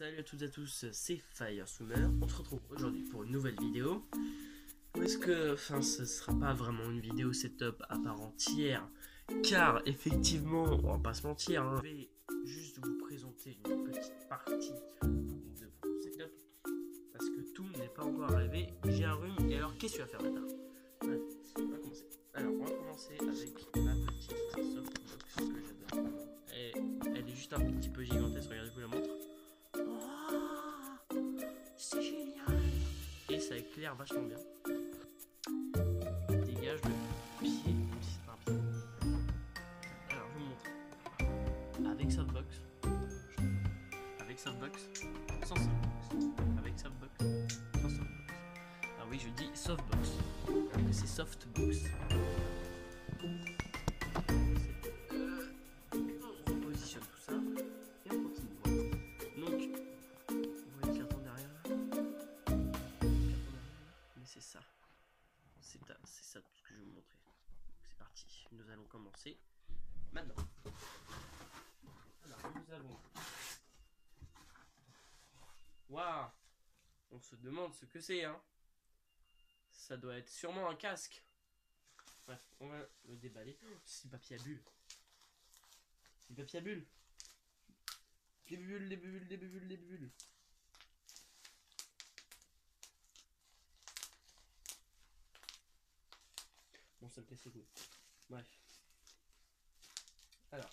Salut à toutes et à tous, c'est Fireswimmer. On se retrouve aujourd'hui pour une nouvelle vidéo. Où est-ce que, ce sera pas vraiment une vidéo setup à part entière, car effectivement, on va pas se mentir, je vais juste vous présenter une petite partie de mon setup, parce que tout n'est pas encore arrivé. J'ai un rhume, et alors qu'est-ce que tu vas faire maintenant? Ouais, on va commencer. Alors, on va commencer avec ma petite softbox que j'adore. Elle est juste un petit peu gigantesque, regardez, je vous la montre. C'est génial. Et ça éclaire vachement bien. Il dégage le pied comme si c'était un pied. Alors je vous montre. Avec softbox. Avec softbox. Sans softbox. Avec softbox. Sans softbox. Ah oui, je dis softbox. Alors que c'est softbox. On repositionne tout ça. Et on continue. Donc, vous voyez le carton derrière là? Mais c'est ça. C'est ça tout ce que je vais vous montrer. Donc c'est parti. Nous allons commencer maintenant. Alors nous avons. Waouh! On se demande ce que c'est, hein. Ça doit être sûrement un casque. Bref, on va le déballer. Oh, c'est du papier à bulles. Du papier à bulles. Des bulles, des bulles, des bulles, des bulles. Bon, ça me casse les couilles. Bref. Alors.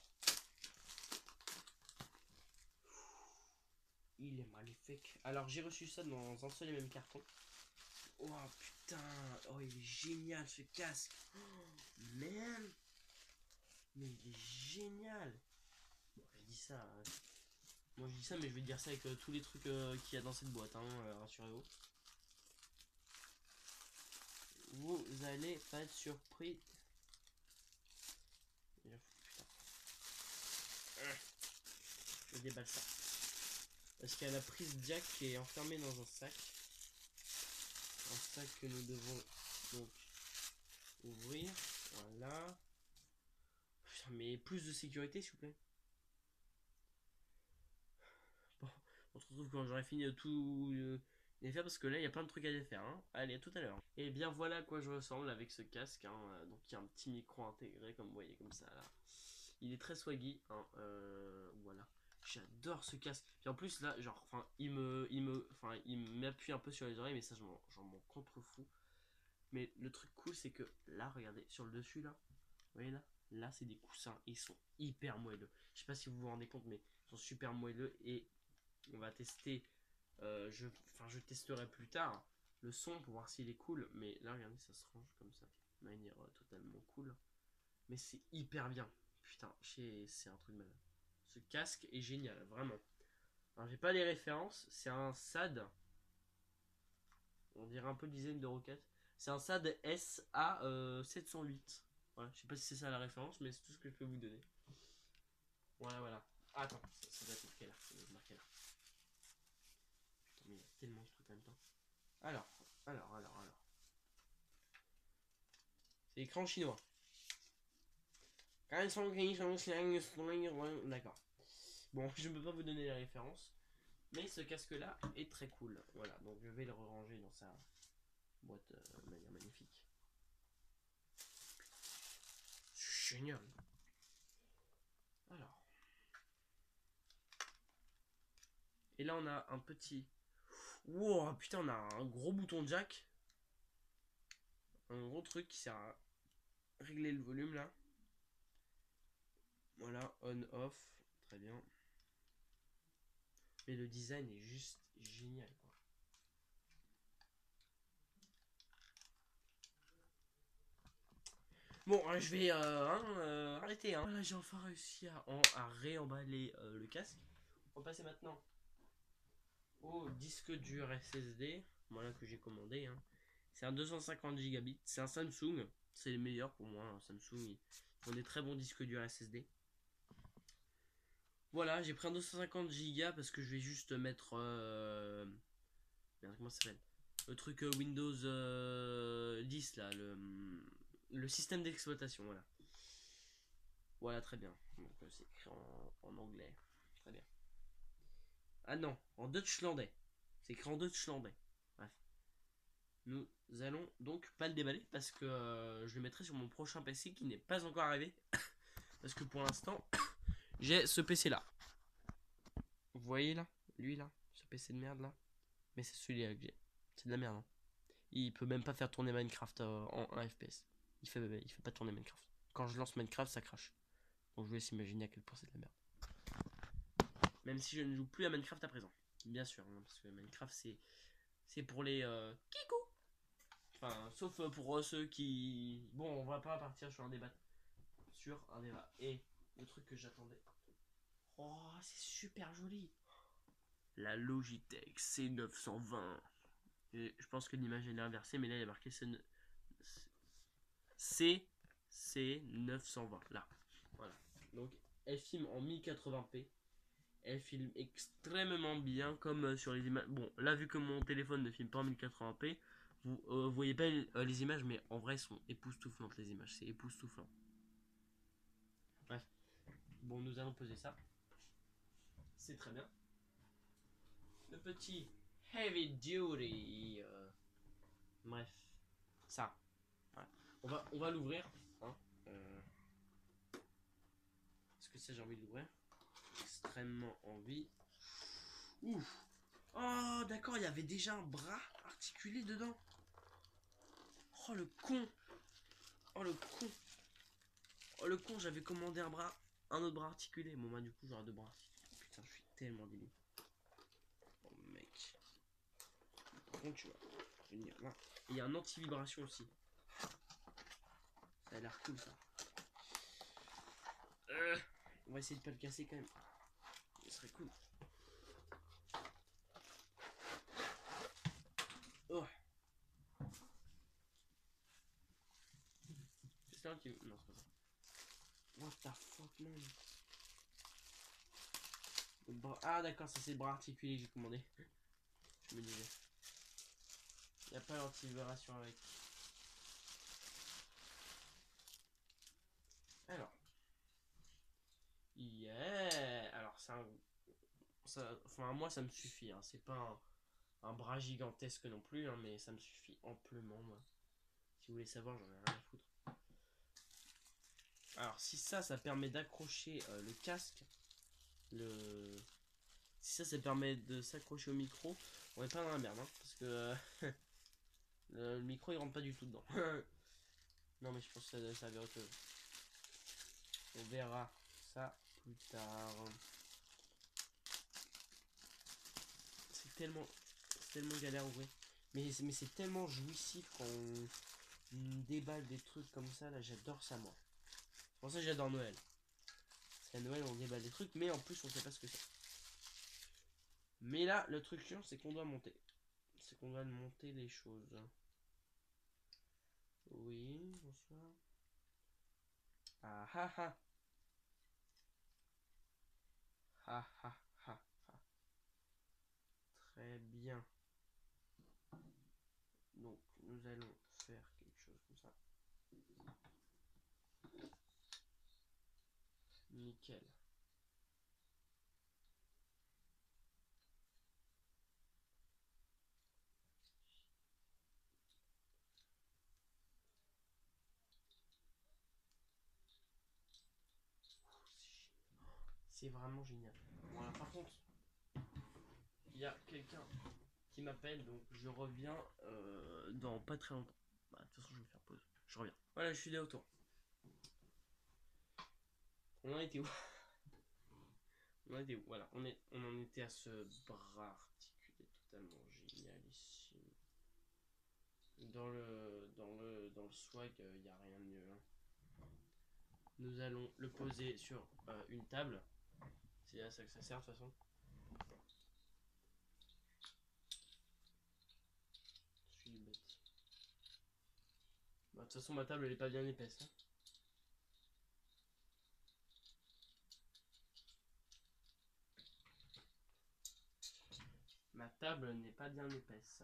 Il est magnifique. Alors, j'ai reçu ça dans un seul et même carton. Oh putain. Oh, il est génial ce casque. Oh, man. Mais il est génial. Bon, je dis ça. Moi, je dis ça, mais je vais dire ça avec tous les trucs qu'il y a dans cette boîte. Hein, rassurez-vous. Vous allez pas être surpris. Putain. Je déballe ça. Parce qu'il y a la prise jack qui est enfermée dans un sac. Un sac que nous devons donc ouvrir. Voilà. Putain, mais plus de sécurité s'il vous plaît. Bon, on se retrouve quand j'aurai fini de tout les faire parce que là il y a plein de trucs à défaire. Hein. Allez, à tout à l'heure. Et bien voilà à quoi je ressemble avec ce casque. Hein. Donc il y a un petit micro intégré comme vous voyez comme ça là. Il est très swaggy. Hein. Voilà. J'adore ce casque. Puis en plus là, genre, il m'appuie un peu sur les oreilles, mais ça j'en m'en contrefous. Mais le truc cool, c'est que là, regardez, sur le dessus là, vous voyez là c'est des coussins. Ils sont hyper moelleux. Je sais pas si vous vous rendez compte, mais ils sont super moelleux et on va tester. Je testerai plus tard le son pour voir s'il est cool. Mais là, regardez, ça se range comme ça, de manière totalement cool. Mais c'est hyper bien. Putain, c'est un truc de malade. Ce casque est génial, vraiment. Alors, j'ai pas les références. C'est un SAD. On dirait un peu le design de Rocket. C'est un SAD SA708. Voilà, je sais pas si c'est ça la référence, mais c'est tout ce que je peux vous donner. Voilà. Ah, attends, ça doit être marqué là. Ça doit être marqué là. Putain, mais il y a tellement de trucs en même temps. Alors. C'est écran chinois. D'accord. Bon, je ne peux pas vous donner la référence. Mais ce casque-là est très cool. Voilà, donc je vais le ranger dans sa boîte de manière magnifique. C'est génial. Alors. Et là, on a un petit... Wow, putain, on a un gros bouton jack. Un gros truc qui sert à régler le volume, là. Voilà, on-off. Très bien. Mais le design est juste génial, quoi. Bon, je vais arrêter. Hein. Voilà, j'ai enfin réussi à réemballer le casque. On va passer maintenant au disque dur SSD. Voilà que j'ai commandé. Hein. C'est un 250 Gb. C'est un Samsung. C'est les meilleurs pour moi. Hein. Samsung, ils font des très bons disques durs SSD. Voilà, j'ai pris un 250 Go parce que je vais juste mettre... comment ça s'appelle? Le truc Windows 10 là, le système d'exploitation, voilà. Voilà, très bien. Donc c'est écrit en anglais. Très bien. Ah non, en Deutschlandais. C'est écrit en Deutschlandais. Bref. Nous allons donc pas le déballer parce que je le mettrai sur mon prochain PC qui n'est pas encore arrivé. Parce que pour l'instant, j'ai ce PC là. Vous voyez là? Lui là? Ce PC de merde là? Mais c'est celui-là que j'ai. C'est de la merde. Hein. Il peut même pas faire tourner Minecraft en 1 FPS. Il fait pas tourner Minecraft. Quand je lance Minecraft, ça crache. Donc je vous laisse imaginer à quel point c'est de la merde. Même si je ne joue plus à Minecraft à présent. Bien sûr, hein, parce que Minecraft c'est pour les kikou. Enfin, sauf pour ceux qui... Bon, on va pas partir sur un débat. Sur un débat. Et le truc que j'attendais. Oh, c'est super joli. La Logitech C920. Et je pense que l'image est inversée, mais là il y a marqué C920. Là. Voilà. Donc elle filme en 1080p. Elle filme extrêmement bien, comme sur les images. Bon, là, vu que mon téléphone ne filme pas en 1080p, vous voyez pas les images, mais en vrai, elles sont époustouflantes, les images. C'est époustouflant. Bref. Bon, nous allons poser ça. C'est très bien. Le petit Heavy Duty. Bref. Ça. Voilà. On va l'ouvrir. Hein. Parce que ça, j'ai envie de l'ouvrir. Extrêmement envie. Ouf. Oh, d'accord, il y avait déjà un bras articulé dedans. Oh, le con. Oh, le con. Oh, le con, j'avais commandé un autre bras articulé. Bon, bah, du coup, j'aurai deux bras articulés. Putain, je suis tellement débile. Oh, mec. Par contre, tu vois. Venir là. Il y a un anti-vibration aussi. Ça a l'air cool, ça. On va essayer de pas le casser quand même. Ce serait cool. Oh. C'est ça qui... Non, c'est pas ça. What the fuck, man. Ah, d'accord, ça c'est le bras articulé que j'ai commandé. Je me disais. Il n'y a pas l'anti-vibration avec. Alors. Yeah. Alors, c'est un... Enfin, moi, ça me suffit. Hein. C'est pas un bras gigantesque non plus, hein, mais ça me suffit amplement. Moi. Si vous voulez savoir, j'en ai rien à foutre. Alors, si ça permet d'accrocher le casque, si ça permet de s'accrocher au micro, on est pas dans la merde, hein, parce que le micro il rentre pas du tout dedans. Non, mais je pense que ça va autre chose. On verra ça plus tard. C'est tellement galère à ouvrir. Mais c'est tellement jouissif quand on déballe des trucs comme ça. Là, j'adore ça, moi. C'est pour ça que j'adore Noël. Parce qu'à Noël, on déballe des trucs, mais en plus, on sait pas ce que c'est. Mais là, le truc chiant, c'est qu'on doit monter. C'est qu'on doit monter les choses. Oui, bonsoir. Ah ah ah. Ah ah ah ah. Très bien. Donc, nous allons faire quelque chose comme ça. Nickel. C'est vraiment génial. Voilà, par contre, il y a quelqu'un qui m'appelle, donc je reviens dans pas très longtemps. Bah, de toute façon, je vais faire pause. Je reviens. Voilà, je suis de retour. On en était où? On en était où? Voilà, on en était à ce bras articulé totalement génialissime. Dans le swag, il n'y a rien de mieux. Hein. Nous allons le poser sur une table. C'est à ça que ça sert de toute façon. Je suis bête. Bah, de toute façon, ma table elle est pas bien épaisse. Hein. Ma table n'est pas bien épaisse.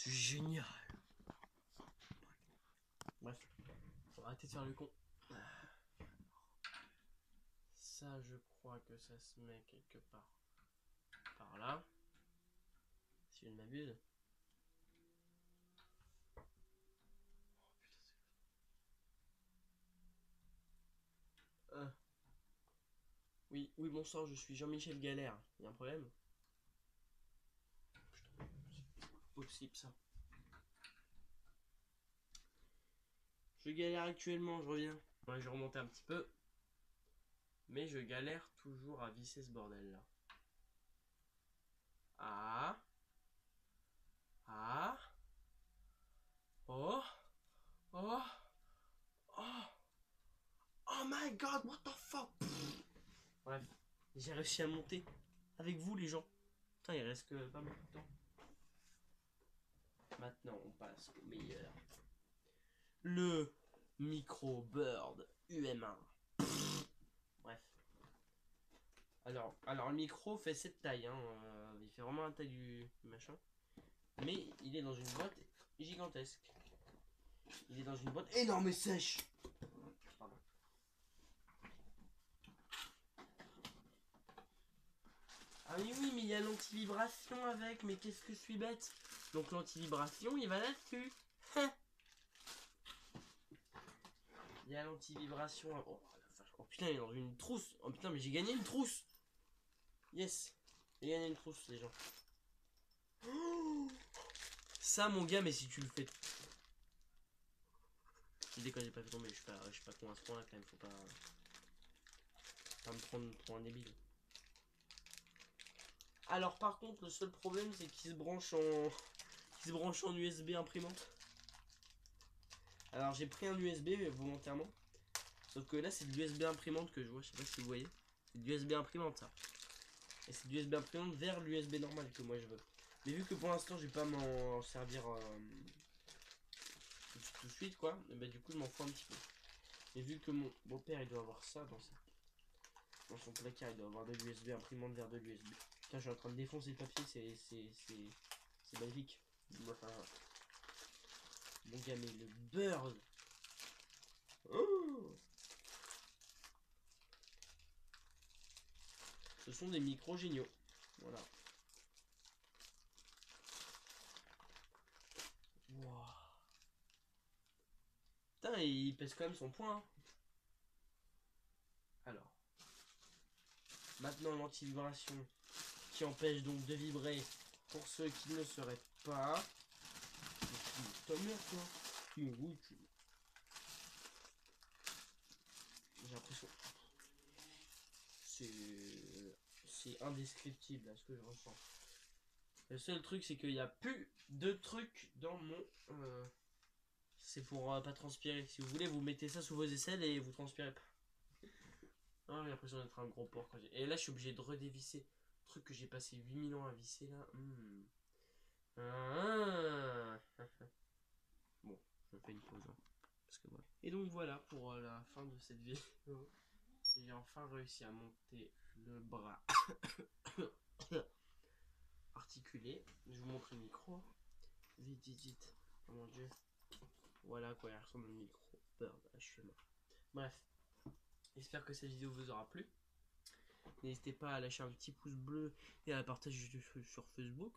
C'est génial. Bref, faut arrêter de faire le con. Ça, je crois que ça se met quelque part par là. Si je ne m'abuse. Oui, oui, bonsoir, je suis Jean-Michel Galère. Il y a un problème? Putain, c'est possible ça. Je galère actuellement, je reviens. Ouais, je vais remonter un petit peu. Mais je galère toujours à visser ce bordel là. Ah. Ah. Oh. Oh. Oh. Oh my god, what the fuck. Bref, j'ai réussi à monter. Avec vous les gens. Putain, il reste que pas beaucoup de temps. Maintenant, on passe au meilleur. Le Micro Bird UM1. Bref. Alors le micro fait cette taille, hein, il fait vraiment la taille du machin. Mais il est dans une boîte gigantesque. Il est dans une boîte énorme et sèche. Pardon. Ah oui, oui, mais il y a l'anti-vibration avec, mais qu'est-ce que je suis bête. Donc l'anti-vibration, il va là-dessus. Il y a l'anti-vibration. Oh, oh putain, il est dans une trousse. Oh putain, mais j'ai gagné une trousse. Yes. J'ai gagné une trousse, les gens. Oh, ça, mon gars, mais si tu le fais. Je déconne, j'ai pas fait tomber. Je suis pas con à ce point-là quand même. Faut pas me prendre pour un débile. Alors, par contre, le seul problème, c'est qu'il se branche en USB imprimante. Alors, j'ai pris un USB volontairement. Sauf que là, c'est de l'USB imprimante que je vois. Je sais pas si vous voyez. C'est de l'USB imprimante, ça. Et c'est de l'USB imprimante vers l'USB normal que moi je veux. Mais vu que pour l'instant, je vais pas m'en servir tout de suite, quoi. Et bah, du coup, je m'en fous un petit peu. Et vu que mon beau-père, il doit avoir ça dans son placard, il doit avoir de l'USB imprimante vers de l'USB. Putain, je suis en train de défoncer le papier, c'est magnifique. Enfin, mon gars, mais le Bird. Oh, ce sont des micros géniaux. Voilà. Wow. Putain, il pèse quand même son poids. Hein. Alors. Maintenant, l'anti-vibration qui empêche donc de vibrer pour ceux qui ne le sauraient pas. Ta mère, toi. Mais oui, j'ai l'impression. C'est indescriptible là, ce que je ressens. Le seul truc, c'est qu'il n'y a plus de trucs dans mon. C'est pour pas transpirer. Si vous voulez, vous mettez ça sous vos aisselles et vous transpirez pas. Ah, j'ai l'impression d'être un gros porc. Et là, je suis obligé de redévisser. Le truc que j'ai passé 8000 ans à visser là. Bon, je fais une pause. Hein, parce que voilà. Et donc voilà pour la fin de cette vidéo. J'ai enfin réussi à monter le bras articulé. Je vous montre le micro. Vite, vite, vite. Oh mon dieu. Voilà quoi, il ressemble au micro Bird HM1. Bref. J'espère que cette vidéo vous aura plu. N'hésitez pas à lâcher un petit pouce bleu et à la partager sur Facebook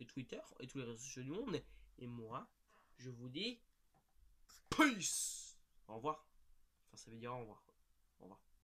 et Twitter et tous les réseaux sociaux du monde. Et moi, je vous dis peace. Au revoir. Enfin, ça veut dire au revoir. Au revoir.